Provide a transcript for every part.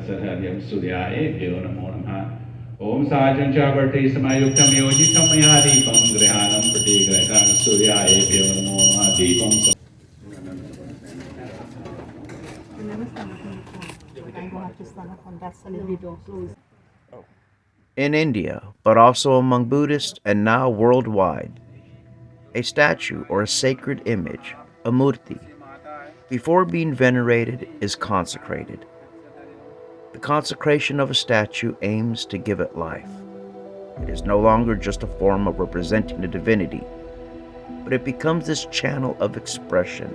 Saharyam Suryayebhyo Namo Namaha. Om Sajam Chavarti Samayuktam Yojitam Maya Deepam Grihanam Pratigraham Suryayebhyo Namo Namaha Deepam. In India, but also among Buddhists and now worldwide, a statue or a sacred image, a murti, before being venerated is consecrated. The consecration of a statue aims to give it life. It is no longer just a form of representing a divinity, but it becomes this channel of expression.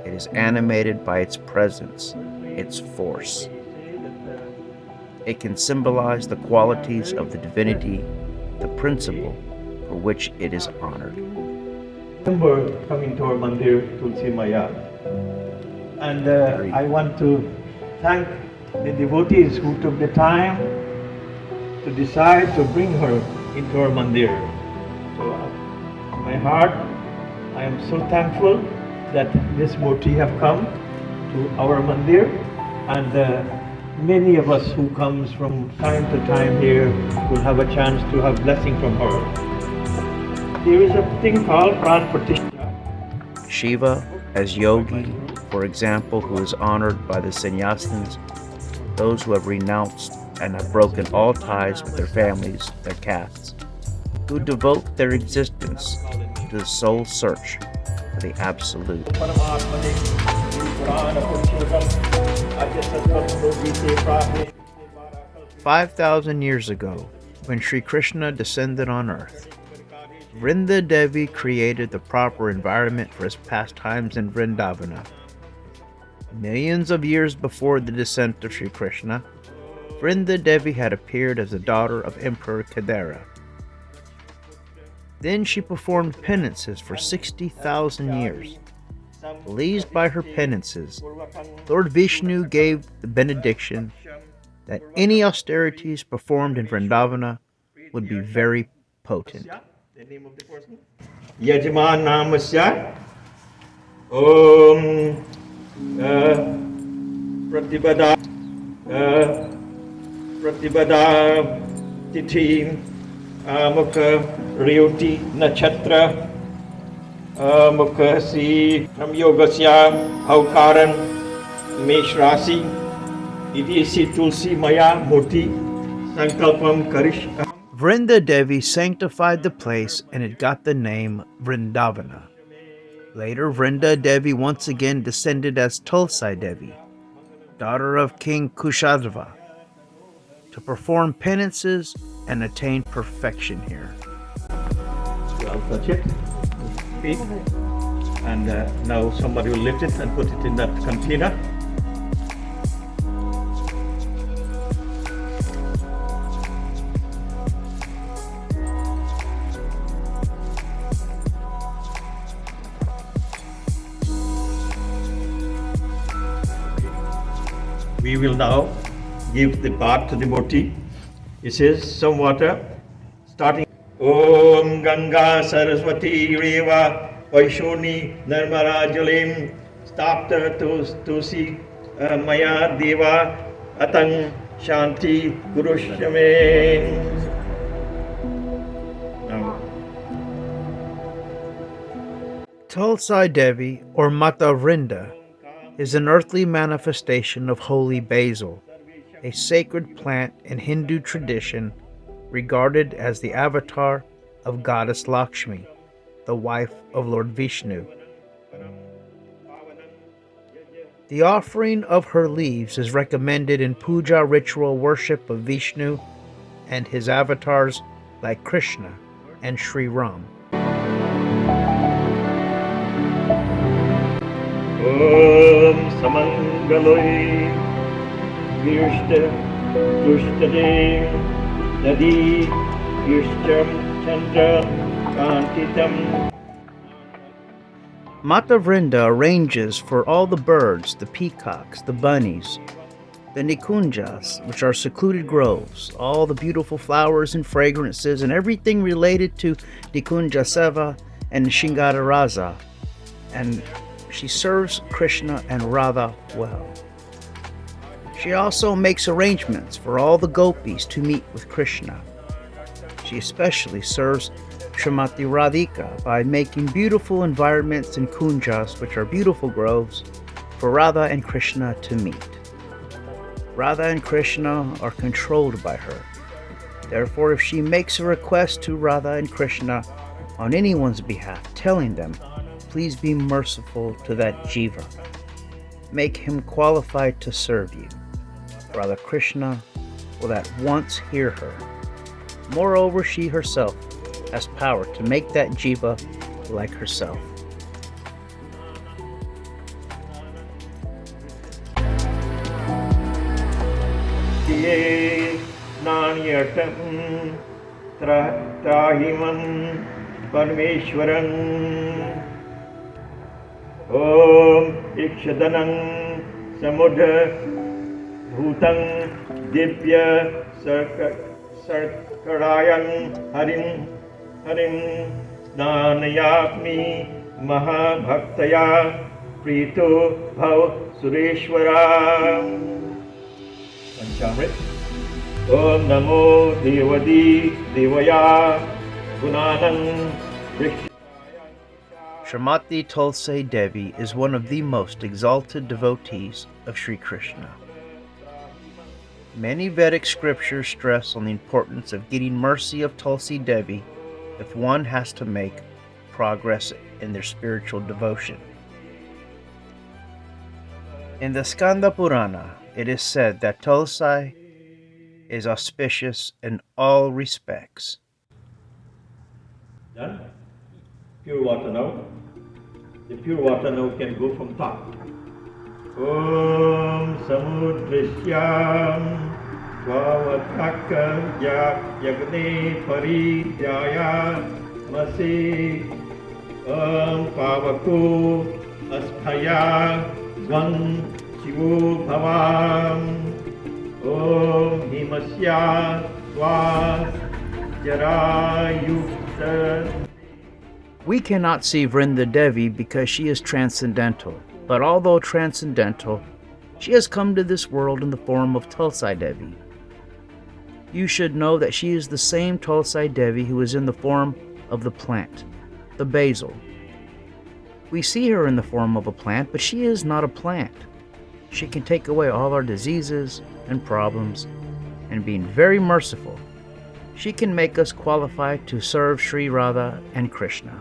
It is animated by its presence, its force. It can symbolize the qualities of the divinity, the principle for which it is honored. Remember coming to our Mandir, Tulsi Maya, and I want to thank the devotees who took the time to decide to bring her into our Mandir. So, my heart, I am so thankful that this murti have come to our Mandir, and many of us who comes from time to time here will have a chance to have blessing from her. There is a thing called Pran Pratishtha. Shiva, as yogi, for example, who is honored by the sannyasins, those who have renounced and have broken all ties with their families, their castes, who devote their existence to the soul search for the absolute. 5,000 years ago, when Sri Krishna descended on earth, Vrinda Devi created the proper environment for his pastimes in Vrindavana. Millions of years before the descent of Sri Krishna, Vrinda Devi had appeared as the daughter of Emperor Kadara. Then she performed penances for 60,000 years. Pleased by her penances, Lord Vishnu gave the benediction that any austerities performed in Vrindavana would be very potent. Yajaman Namasya Om Pratibada Tithi Mukha Ryoti Nachatra Mukha Si Nam Yogasya Haukaran Mesh Rasi Idisi Tulsi Maya Murti Sankalpam Karish. Vrinda Devi sanctified the place and it got the name Vrindavana. Later, Vrinda Devi once again descended as Tulsi Devi, daughter of King Kushadva, to perform penances and attain perfection here. I'll touch it, feet, and now somebody will lift it and put it in that container. We will now give the bath to the murti. It says some water, starting Om Ganga Saraswati Reva Vaishoni Narmara Jalim Stapta Tusi Maya Deva Atang Shanti Gurushame. Tulsi Devi, or Mata Vrinda, is an earthly manifestation of holy basil, a sacred plant in Hindu tradition regarded as the avatar of goddess Lakshmi, the wife of Lord Vishnu. The offering of her leaves is recommended in puja ritual worship of Vishnu and his avatars like Krishna and Sri Ram. Om Samangaloi Virshta Dushtade Nadi Virshtam Chandra Kantitam. Mata Vrinda arranges for all the birds, the peacocks, the bunnies, the nikunjas, which are secluded groves, all the beautiful flowers and fragrances, and everything related to Nikunja Seva and Shingara Rasa. And she serves Krishna and Radha well. She also makes arrangements for all the gopis to meet with Krishna. She especially serves Srimati Radhika by making beautiful environments in kunjas, which are beautiful groves, for Radha and Krishna to meet. Radha and Krishna are controlled by her. Therefore, if she makes a request to Radha and Krishna on anyone's behalf, telling them, please be merciful to that jiva, make him qualified to serve you, Radha Krishna will at once hear her. Moreover, she herself has power to make that jiva like herself. Naniyatam Trahiman Parmeshwaram Om Ikshadanam Samudha Bhutang Divya Sarkarayan Harim Nanayapmi Mahabhaktaya Prito Bhav Sureshwara. Panchamrit. Om Namo Devadi Devaya Gunanam Srimati Tulsi Devi is one of the most exalted devotees of Sri Krishna. Many Vedic scriptures stress on the importance of getting mercy of Tulsi Devi if one has to make progress in their spiritual devotion. In the Skanda Purana, it is said that Tulsi is auspicious in all respects. Done? Pure water now. The pure water now can go from top. Om Samudrisyam Swavataka Yagne Parijaya Masi Om Pavaku Asphaya Swan Shivu Bhavam Om Himasya Swa Jarayukta. We cannot see Vrinda Devi because she is transcendental, but although transcendental, she has come to this world in the form of Tulsi Devi. You should know that she is the same Tulsi Devi who is in the form of the plant, the basil. We see her in the form of a plant, but she is not a plant. She can take away all our diseases and problems, and being very merciful, she can make us qualified to serve Sri Radha and Krishna.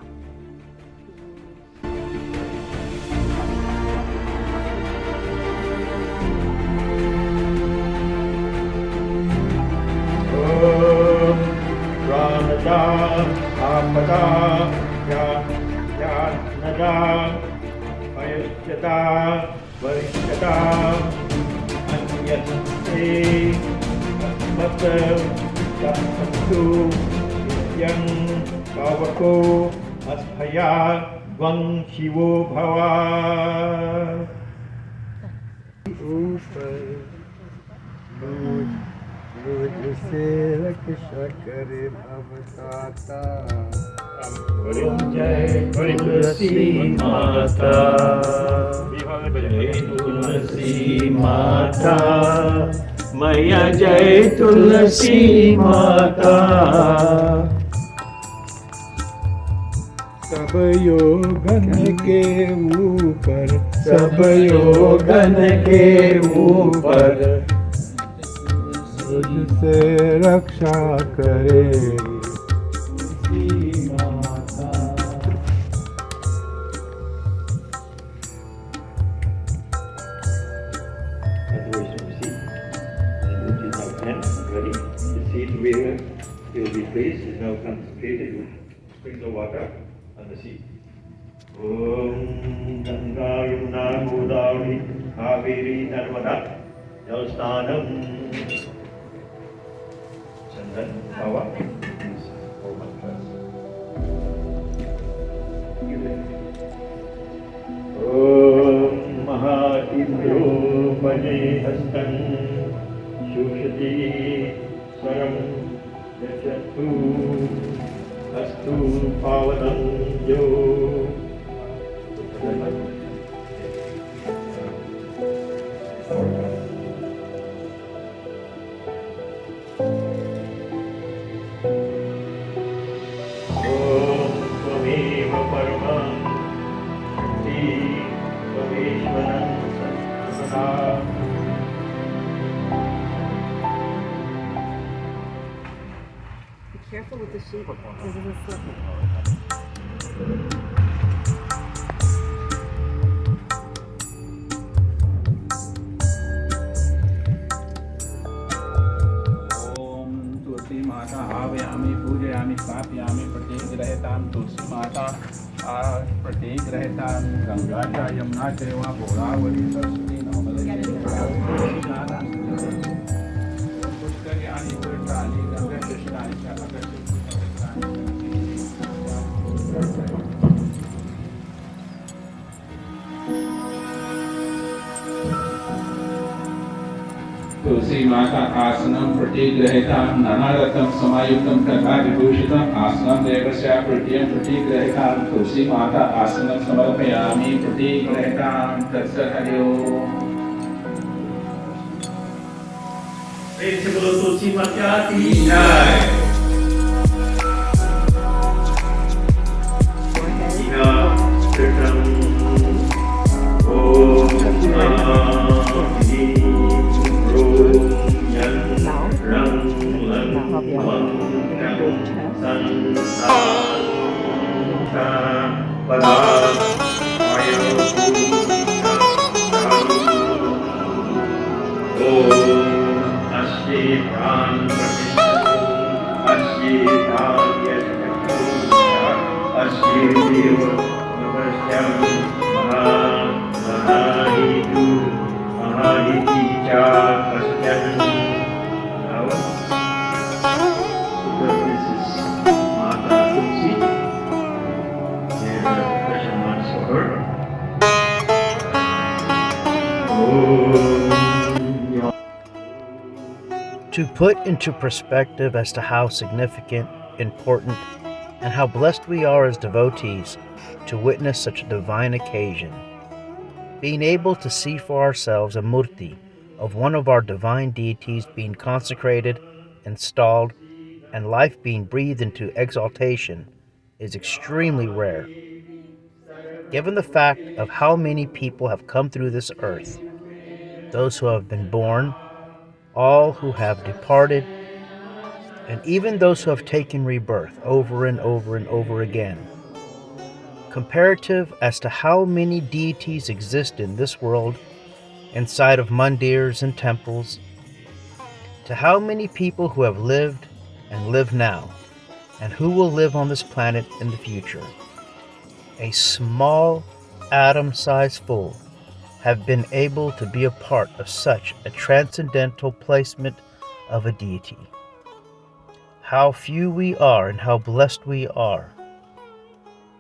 Shivo Bhava. Jai Tulsi Mata, Jai Tulsi Mata, Maya Jai Tulsi Mata. सब योगन के ऊपर, सब योगन के ऊपर, तुझसे रक्षा करे तुलसी माता। The seed where will be placed is now consecrated with springs of water on the seed. Om Ganga Yamuna Godavari Kaveri Narmada Jalstanam Chandan Bhava. Om Maha Indro Bhaje Hastan Shushati Saram Yachatu Astu Pavanam Yo. Careful with the sheet because it'll slip. ओम तुलसी माता आव्यामी पूजयामी स्थापयामी प्रत्येक रहताम तुलसी माता प्रत्येक रहताम गंगा च यमुना चैव गोदावरी सरस्वती नर्मदे पुष्कराणि तीर्थानि गंगा कृष्णानि च तुलसी माता आसनं प्रतिग्रहितां नानारत्नं समायुक्तं तथा विभूषितम् आसनं देवस्य प्रीत्यं प्रतिग्रहितां तुलसी माता आसनं समर्पयामि प्रतिग्रहितां तत्सत् हरि ओम्। प्रेम से बोलो तुलसी माता की जय। To put into perspective as to how significant, important, and how blessed we are as devotees to witness such a divine occasion, being able to see for ourselves a murti of one of our divine deities being consecrated, installed, and life being breathed into exaltation is extremely rare. Given the fact of how many people have come through this earth, those who have been born, all who have departed, and even those who have taken rebirth over and over and over again. Comparative as to how many deities exist in this world, inside of mandirs and temples, to how many people who have lived and live now, and who will live on this planet in the future. A small atom-sized full have been able to be a part of such a transcendental placement of a deity. How few we are and how blessed we are.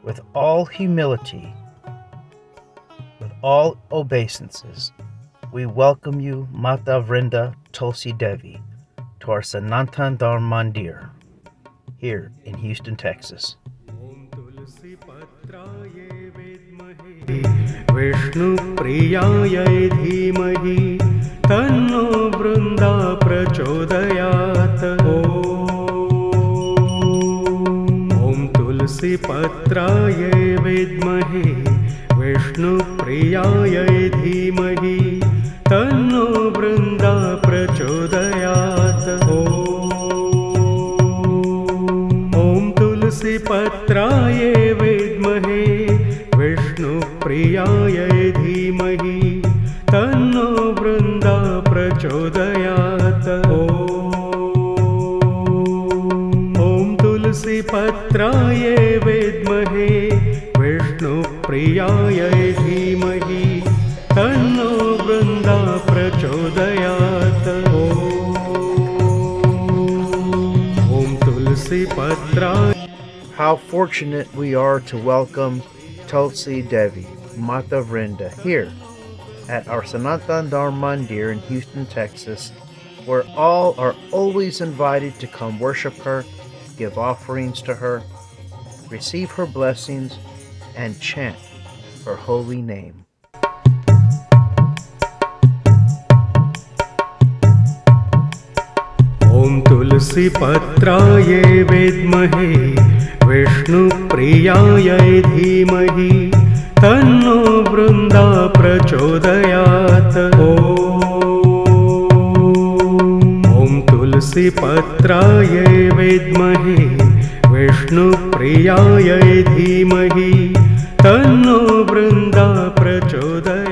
With all humility, with all obeisances, we welcome you, Mata Vrinda Tulsi Devi, to our Sanatan Dharma Mandir, here in Houston, Texas. Vishnu प्रियाय धीमहि तन्नो वृन्दा प्रचोदयात् ॐ तुलसी पत्राय विद्महे विष्णु प्रियाय धीमहि तन्नो वृन्दा प्रचोदयात् ॐ तुलसी पत्राय विद्महे विष्णु प्रियाय धीमहि तन्नो वृन्दा प्रचोदयात् ॐ तुलसी पत्राय विद्महे विष्णु प्रियाय धीमहि तन्नो वृन्दा प्रचोदयात् ॐ तुलसी पत्राय. How fortunate we are to welcome Tulsi Devi, Mata Vrinda, here at our Sanatan Dharma Mandir in Houston, Texas, where all are always invited to come worship her, give offerings to her, receive her blessings, and chant her holy name. ॐ तुलसी पत्राय विद्महे विष्णु प्रियाय धीमहि तन्नो वृन्दा प्रचोदयात् ॐ तुलसी तुलसीपत्रायै विद्महे विष्णुप्रियायै धीमहि तन्नो वृन्दा प्रचोदयात्।